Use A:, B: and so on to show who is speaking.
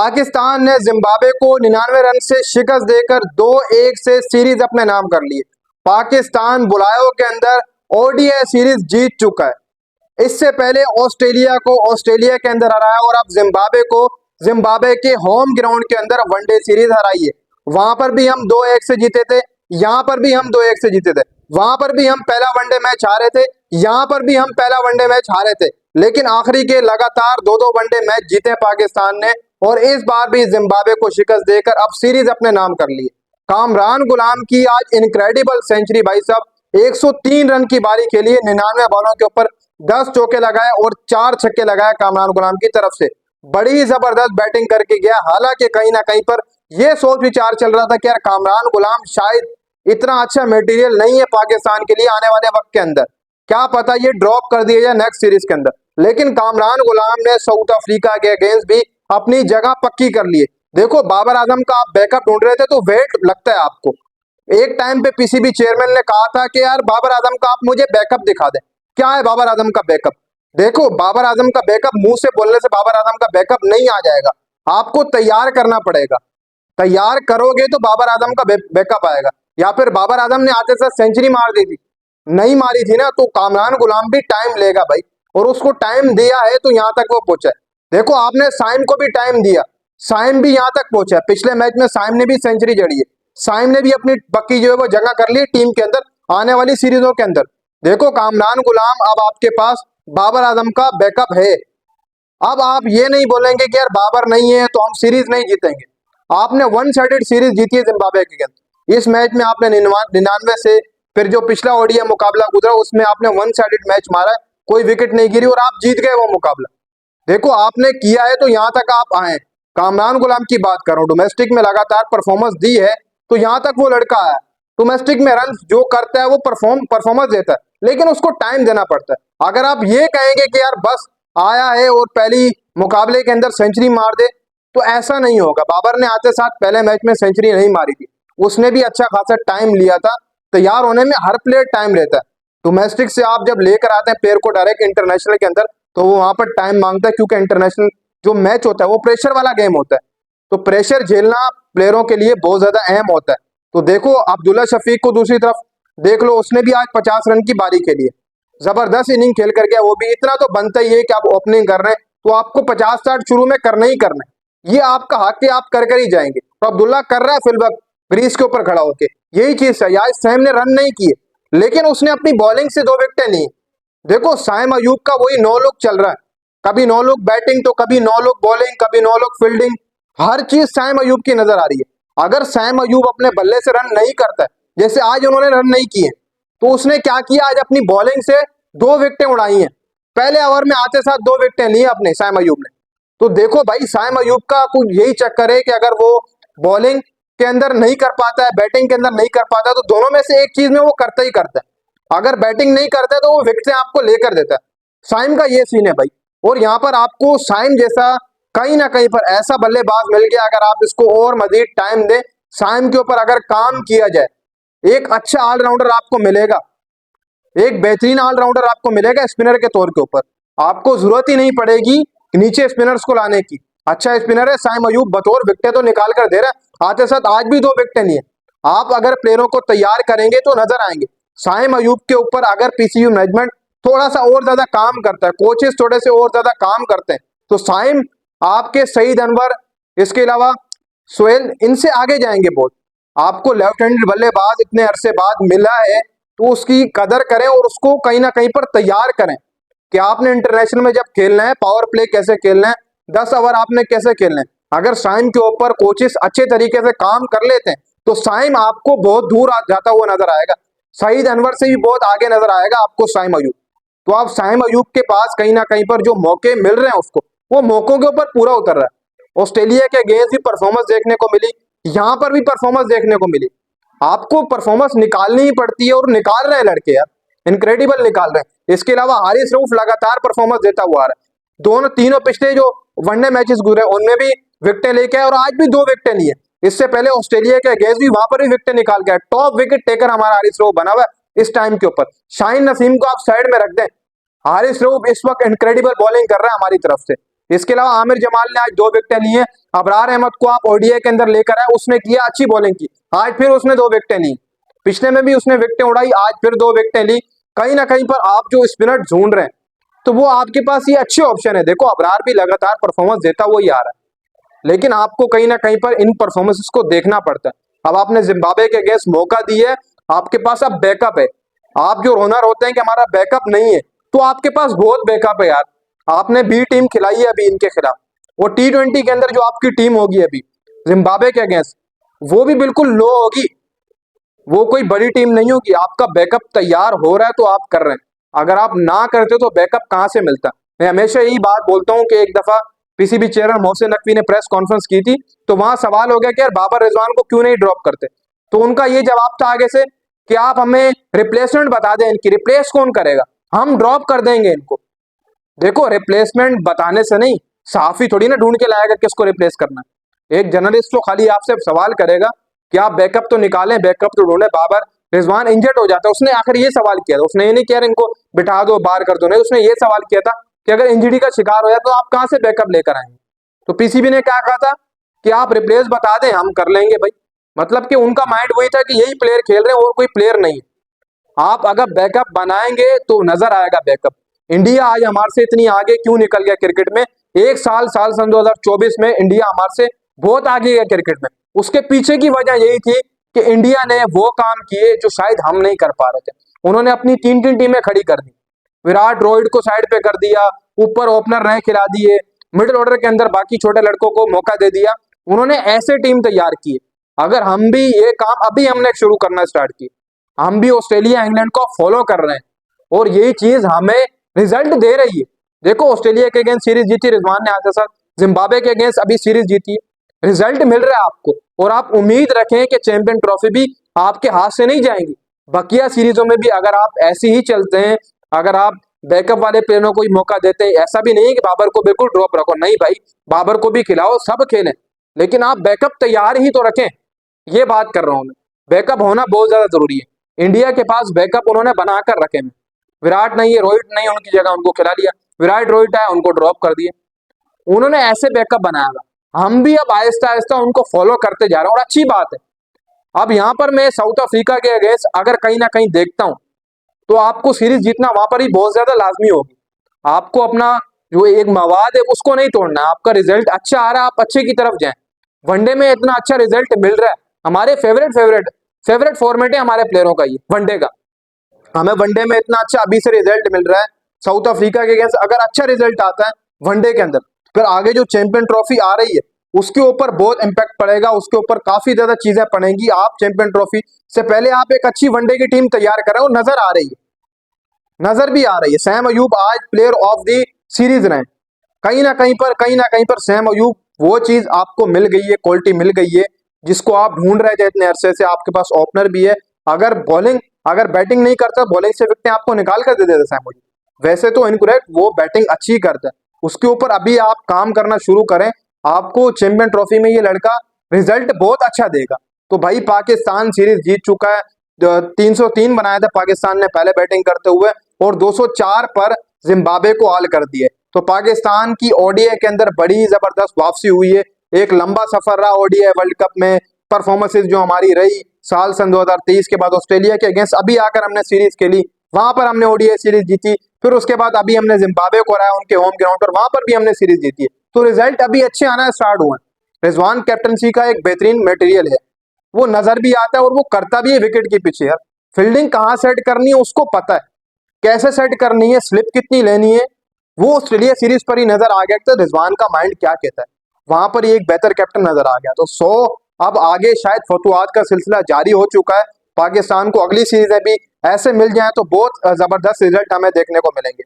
A: पाकिस्तान ने जिम्बाब्वे को 99 रन से शिकस्त देकर 2-1 से सीरीज अपने नाम कर ली। पाकिस्तान बुलायो के अंदर ओडीआई सीरीज जीत चुका है। इससे पहले ऑस्ट्रेलिया को ऑस्ट्रेलिया के अंदर हराया और अब जिम्बाब्वे को जिम्बाब्वे के होम ग्राउंड के अंदर वनडे सीरीज हराई है। वहां पर भी हम 2-1 से जीते थे, यहाँ पर भी हम 2-1 से जीते थे। वहां पर भी हम पहला वनडे मैच हारे थे, यहाँ पर भी हम पहला वनडे मैच हारे थे, लेकिन आखिरी के लगातार 2-2 वनडे मैच जीते पाकिस्तान ने और इस बार भी जिम्बाब्वे को शिकस्त देकर अब सीरीज अपने नाम कर ली। कामरान गुलाम की आज इनक्रेडिबल सेंचुरी, भाई साहब 103 रन की बारी खेली है, 99 बॉलों के ऊपर 10 चौके लगाए और 4 छक्के लगाए कामरान गुलाम की तरफ से। बड़ी जबरदस्त बैटिंग करके गया। हालांकि कहीं ना कहीं पर यह सोच विचार चल रहा था कि यार कामरान गुलाम शायद इतना अच्छा मटेरियल नहीं है पाकिस्तान के लिए आने वाले वक्त के अंदर, क्या पता ये ड्रॉप कर दिया जाए नेक्स्ट सीरीज के अंदर। लेकिन कामरान गुलाम ने साउथ अफ्रीका के अगेंस्ट भी अपनी जगह पक्की कर ली है। देखो, बाबर आजम का आप बैकअप ढूंढ रहे थे तो वेट लगता है आपको। एक टाइम पे पीसीबी चेयरमैन ने कहा था कि यार बाबर आजम का आप मुझे बैकअप दिखा दें। क्या है बाबर आजम का बैकअप? देखो, बाबर आजम का बैकअप मुंह से बोलने से बाबर आजम का बैकअप नहीं आ जाएगा, आपको तैयार करना पड़ेगा। तैयार करोगे तो बाबर आजम का बैकअप आएगा। या फिर बाबर आजम ने आते साथ सेंचुरी मार दी थी, नहीं मारी थी ना, तो कामरान गुलाम भी टाइम लेगा भाई, और उसको टाइम दिया है तो यहाँ तक वो पहुंचा है। देखो, आपने साइम को भी टाइम दिया, साइम भी यहाँ तक पहुंचा है। पिछले मैच में साइम ने भी सेंचुरी जड़ी है, साइम ने भी अपनी पक्की जो है वो जगह कर ली टीम के अंदर आने वाली सीरीजों के अंदर। देखो, कामरान गुलाम अब आपके पास बाबर आजम का बैकअप है। अब आप ये नहीं बोलेंगे कि यार बाबर नहीं है तो हम सीरीज नहीं जीतेंगे। आपने 1 साइडेड सीरीज जीती है जिम्बाब्वे के अंदर। इस मैच में आपने 99 से, फिर जो पिछला ओडीआई मुकाबला गुजरा उसमें आपने 1 साइडेड मैच मारा, कोई विकेट नहीं गिरी और आप जीत गए वो मुकाबला। देखो, आपने किया है तो यहाँ तक आप आए। कामरान गुलाम की बात कर रहा हूँ, डोमेस्टिक में लगातार परफॉर्मेंस दी है तो यहाँ तक वो लड़का आया। डोमेस्टिक में रन जो करता है वो परफॉर्मेंस देता है, लेकिन उसको टाइम देना पड़ता है। अगर आप ये कहेंगे कि यार बस आया है और पहली मुकाबले के अंदर सेंचुरी मार दे, तो ऐसा नहीं होगा। बाबर ने आते साथ पहले मैच में सेंचुरी नहीं मारी थी, उसने भी अच्छा खासा टाइम लिया था। तैयार होने में हर प्लेयर टाइम लेता है। डोमेस्टिक से आप जब लेकर आते हैं प्लेयर को डायरेक्ट इंटरनेशनल के अंदर, तो वो वहां पर टाइम मांगता है, क्योंकि इंटरनेशनल जो मैच होता है वो प्रेशर वाला गेम होता है, तो प्रेशर झेलना प्लेयरों के लिए बहुत ज्यादा अहम होता है। तो देखो, अब्दुल्ला शफीक को दूसरी तरफ देख लो, उसने भी आज 50 रन की बारी खेली है, जबरदस्त इनिंग खेल कर गया। वो भी इतना तो बनता ही है कि आप ओपनिंग कर रहे हैं तो आपको 50-60 शुरू में करना ही करना है, ये आपका हक है, आप कर ही जाएंगे। तो अब्दुल्ला कर रहा है फिलवक्त क्रीज के ऊपर खड़ा होके, यही चीज है। आज सैम ने रन नहीं किए, लेकिन उसने अपनी बॉलिंग से 2 विकेटें ली। देखो, साइम अयूब का वही 9 लुक चल रहा है, कभी 9 लुक बैटिंग तो कभी 9 लुक बॉलिंग, कभी 9 लुक फील्डिंग, हर चीज साइम अयूब की नजर आ रही है। अगर साइम अयूब अपने बल्ले से रन नहीं करता है, जैसे आज उन्होंने रन नहीं किए, तो उसने क्या किया, आज अपनी बॉलिंग से 2 विकेटें उड़ाई हैं। पहले ओवर में आते साथ 2 विकेटें ली अपने साइम अयूब ने। तो देखो भाई, साइम अयूब का कुछ यही चक्कर है कि अगर वो बॉलिंग के अंदर नहीं कर पाता है, बैटिंग के अंदर नहीं कर पाता है, तो दोनों में से एक चीज में वो करता ही करता है। अगर बैटिंग नहीं करता है तो वो विकेटें आपको लेकर देता है। साइम का ये सीन है भाई, और यहाँ पर आपको साइम जैसा कहीं ना कहीं पर ऐसा बल्लेबाज मिल गया, अगर आप इसको और मजीद टाइम दें, साइम के ऊपर अगर काम किया जाए, एक अच्छा ऑलराउंडर आपको मिलेगा, एक बेहतरीन ऑलराउंडर आपको मिलेगा स्पिनर के तौर के ऊपर। आपको जरूरत ही नहीं पड़ेगी नीचे स्पिनर्स को लाने की। अच्छा स्पिनर है साइम अयूब, बतौर विकेटें तो निकाल कर दे रहा है, आते साथ आज भी 2 विकेटें लिए। आप अगर प्लेयरों को तैयार करेंगे तो नजर आएंगे। साइम अयूब के ऊपर अगर पीसीबी मैनेजमेंट थोड़ा सा और ज्यादा काम करता है, कोचेस थोड़े से और ज्यादा काम करते हैं, तो साइम आपके सईद अनवर, इसके अलावा सोहेल, इनसे आगे जाएंगे बहुत। आपको लेफ्ट हैंडेड बल्लेबाज इतने अरसे बाद मिला है तो उसकी कदर करें और उसको कहीं ना कहीं पर तैयार करें कि आपने इंटरनेशनल में जब खेलना है पावर प्ले कैसे खेलना है, 10 ओवर आपने कैसे खेलना है। अगर साइम के ऊपर कोचेस अच्छे तरीके से काम कर लेते हैं तो साइम आपको बहुत दूर जाता हुआ नजर आएगा, सईद अनवर से भी बहुत आगे नजर आएगा आपको साइम अयूब। तो आप साइम अयूब के पास कहीं ना कहीं पर जो मौके मिल रहे हैं उसको, वो मौकों के ऊपर पूरा उतर रहा है। ऑस्ट्रेलिया के अगेंस्ट भी परफॉर्मेंस देखने को मिली, यहाँ पर भी परफॉर्मेंस देखने को मिली। आपको परफॉर्मेंस निकालनी ही पड़ती है और निकाल रहे हैं लड़के यार, इनक्रेडिबल निकाल रहे हैं। इसके अलावा हारिस रऊफ लगातार परफॉर्मेंस देता हुआ आ रहा है। दोनों तीनों पिछले जो वनडे मैचेस गुजरे उनमें भी विकेटें लेके आए और आज भी 2 विकेटें लिए। इससे पहले ऑस्ट्रेलिया के अगेंस्ट भी वहां पर भी विकेटें निकाल के आए। टॉप विकेट टेकर हमारा हारिस रऊफ बना हुआ है इस टाइम के ऊपर। शाहीन नसीम को आप साइड में रख दें, हारिस रऊफ इस वक्त इनक्रेडिबल बॉलिंग कर रहा है हमारी तरफ से। इसके अलावा आमिर जमाल ने आज 2 विकेटें ली हैं, अबरार अहमद को आप ओडीआई के अंदर लेकर आए, उसने किया अच्छी बॉलिंग की, आज फिर उसने 2 विकेटें ली, पिछले में भी उसने विकेटें उड़ाई, आज फिर 2 विकेटें ली। कहीं ना कहीं पर आप जो स्पिनर ढूंढ रहे हैं तो वो आपके पास ये अच्छे ऑप्शन है। देखो अबरार भी लगातार परफॉर्मेंस देता हुआ ही आ रहा है, लेकिन आपको कहीं ना कहीं पर इन परफॉर्मेंसेस को देखना पड़ता है। अब आपने जिम्बाब्वे के अगेंस्ट मौका दिया है, आपके पास अब बैकअप है। आप जो रोनर होते हैं कि हमारा बैकअप नहीं है, तो आपके पास बहुत बैकअप है यार। आपने बी टीम खिलाई है अभी इनके खिलाफ, वो T20 के अंदर जो आपकी टीम होगी अभी जिम्बाब्वे के अगेंस्ट, वो भी बिल्कुल लो होगी, वो कोई बड़ी टीम नहीं होगी। आपका बैकअप तैयार हो रहा है तो आप कर रहे हैं, अगर आप ना करते तो बैकअप कहां से मिलता। मैं हमेशा यही बात बोलता हूं कि एक दफा पीसीबी चेयरमैन मोहसिन नकवी ने प्रेस कॉन्फ्रेंस की थी, तो वहां सवाल हो गया कि यार बाबर रिजवान को क्यों नहीं ड्रॉप करते, तो उनका ये जवाब था आगे से कि आप हमें रिप्लेसमेंट बता दें, इनकी रिप्लेस कौन करेगा, हम ड्रॉप कर देंगे इनको। देखो रिप्लेसमेंट बताने से नहीं, साफी थोड़ी ना ढूंढ के लाएगा किसको रिप्लेस करना है। एक जर्नलिस्ट तो खाली आपसे सवाल करेगा कि आप बैकअप तो निकालें, बैकअप तो ढूंढे। बाबर रिजवान इंजर्ड हो जाता है, उसने आखिर ये सवाल किया था, उसने ये नहीं किया इनको बिठा दो बाहर कर दो, नहीं, उसने ये सवाल किया था कि अगर इंजरी का शिकार हो जाए तो आप कहां से बैकअप लेकर आएंगे। तो पीसीबी ने क्या कहा था कि आप रिप्लेस बता दें, हम कर लेंगे भाई। मतलब कि उनका माइंड वही था कि यही प्लेयर खेल रहे हैं और कोई प्लेयर नहीं है। आप अगर बैकअप बनाएंगे तो नजर आएगा बैकअप। इंडिया आज हमारे से इतनी आगे क्यों निकल गया क्रिकेट में, एक साल सन 2024 में इंडिया हमारे से बहुत आगे गया क्रिकेट में। उसके पीछे की वजह यही थी कि इंडिया ने वो काम किए जो शायद हम नहीं कर पा रहे थे। उन्होंने अपनी 3 टीमें खड़ी कर दी, विराट रोहित को साइड पे कर दिया, ऊपर ओपनर नए खिला दिए, मिडिल ऑर्डर के अंदर बाकी छोटे लड़कों को मौका दे दिया। उन्होंने ऐसे टीम तैयार की। अगर हम भी ये काम अभी हमने शुरू करना स्टार्ट की, हम भी ऑस्ट्रेलिया इंग्लैंड को फॉलो कर रहे हैं और यही चीज हमें रिजल्ट दे रही है। देखो ऑस्ट्रेलिया के अगेंस्ट सीरीज जीती रिजवान ने आज साथ, जिम्बाब्वे के अगेंस्ट अभी सीरीज जीती है, रिजल्ट मिल रहा है आपको। और आप उम्मीद रखें कि चैंपियन ट्रॉफी भी आपके हाथ से नहीं जाएंगी। बकिया सीरीजों में भी अगर आप ऐसे ही चलते हैं, अगर आप बैकअप वाले प्लेयरों को ही मौका देते हैं, ऐसा भी नहीं है कि बाबर को बिल्कुल ड्रॉप रखो, नहीं भाई, बाबर को भी खिलाओ, सब खेलें, लेकिन आप बैकअप तैयार ही तो रखें। ये बात कर रहा हूं मैं, बैकअप होना बहुत ज्यादा जरूरी है। इंडिया के पास बैकअप उन्होंने बनाकर रखे हैं। विराट नहीं है, रोहित नहीं है, उनकी जगह उनको खिला लिया, विराट रोहित आया उनको ड्रॉप कर दिया। उन्होंने ऐसे बैकअप बनाया था, हम भी अब आहिस्ता आहिस्ता उनको फॉलो करते जा रहे हैं और अच्छी बात है। अब यहाँ पर मैं साउथ अफ्रीका के अगेंस्ट अगर कहीं ना कहीं देखता हूं तो आपको सीरीज जीतना वहां पर ही बहुत ज्यादा लाजमी होगी। आपको अपना जो एक मवाद है उसको नहीं तोड़ना है, आपका रिजल्ट अच्छा आ रहा है, आप अच्छे की तरफ जाएं। वनडे में इतना अच्छा रिजल्ट मिल रहा है, हमारे फेवरेट फॉर्मेट है हमारे प्लेयरों का, ये वनडे का, हमें वनडे में इतना अच्छा अभी से रिजल्ट मिल रहा है। साउथ अफ्रीका के अगेंस्ट अगर अच्छा रिजल्ट आता है वनडे के अंदर, फिर आगे जो चैंपियन ट्रॉफी आ रही है उसके ऊपर बहुत इंपैक्ट पड़ेगा, उसके ऊपर काफी ज्यादा चीजें पड़ेंगी। आप चैंपियन ट्रॉफी से पहले आप एक अच्छी वनडे की टीम तैयार कर रहे हो, नजर आ रही है, नजर भी आ रही है। सैम अयूब आज प्लेयर ऑफ द सीरीज रहे, कहीं ना कहीं पर सैम अयूब वो चीज आपको मिल गई है, क्वालिटी मिल गई है जिसको आप ढूंढ रहे थे इतने अरसे से। आपके पास ओपनर भी है, अगर बैटिंग नहीं करता, बॉलिंग से विकेटें आपको निकाल कर दे देते सैम अयूब। वैसे तो इनकरेक्ट, वो बैटिंग अच्छी करता है, उसके ऊपर अभी आप काम करना शुरू करें, आपको चैंपियन ट्रॉफी में ये लड़का रिजल्ट बहुत अच्छा देगा। तो भाई पाकिस्तान सीरीज जीत चुका है, 303 बनाया था पाकिस्तान ने पहले बैटिंग करते हुए और 204 पर जिम्बाब्वे को ऑल कर दिए। तो पाकिस्तान की ओडीआई के अंदर बड़ी जबरदस्त वापसी हुई है। एक लंबा सफर रहा ओडीआई वर्ल्ड कप में, परफॉर्मेंसेज जो हमारी रही साल सन 2023 के बाद ऑस्ट्रेलिया के अगेंस्ट अभी आकर हमने सीरीज खेली, वहां पर हमने ओडीआई सीरीज जीती, फिर उसके बाद अभी हमने जिम्बाब्वे को हराया उनके होम ग्राउंड पर, वहां पर भी हमने सीरीज जीती है। तो रिजल्ट अभी अच्छे आना स्टार्ट हुए। रिजवान कैप्टनसी का एक बेहतरीन मटेरियल है, वो नजर भी आता है और वो करता भी है विकेट के पीछे। यार फील्डिंग कहाँ सेट करनी है उसको पता है, कैसे सेट करनी है, स्लिप कितनी लेनी है, वो ऑस्ट्रेलिया सीरीज पर ही नजर आ गया कि रिजवान का माइंड क्या कहता है। वहां पर ही एक बेहतर कैप्टन नजर आ गया। तो 100 अब आगे शायद फतुहात का सिलसिला जारी हो चुका है। पाकिस्तान को अगली सीरीज भी ऐसे मिल जाए तो बहुत जबरदस्त रिजल्ट हमें देखने को मिलेंगे।